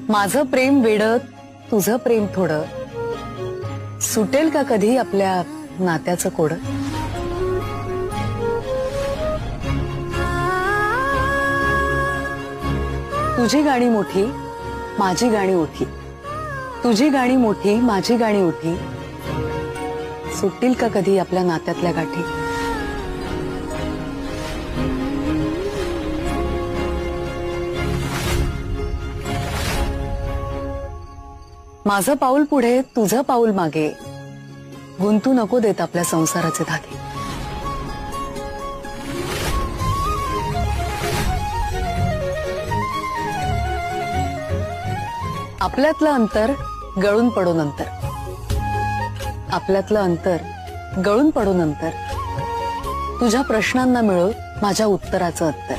माझं प्रेम वेडं, तुझं प्रेम थोडं, सुटेल का कधी आपल्या नात्याचं कोडं? तुझी गाणी मोठी, माझी गाणी उठी, तुझी गाणी मोठी, माझी गाणी उठी, सुटतील का कधी आपल्या नात्यातल्या गाठी? माझं पाऊल पुढे, तुझं पाऊल मागे, गुंतू नको देत आपल्या संसाराचे धागे. आपल्यातलं अंतर गळून पडू नंतर, आपल्यातलं अंतर गळून पडू नंतर, तुझ्या प्रश्नांना मिळो माझ्या उत्तराचं उत्तर.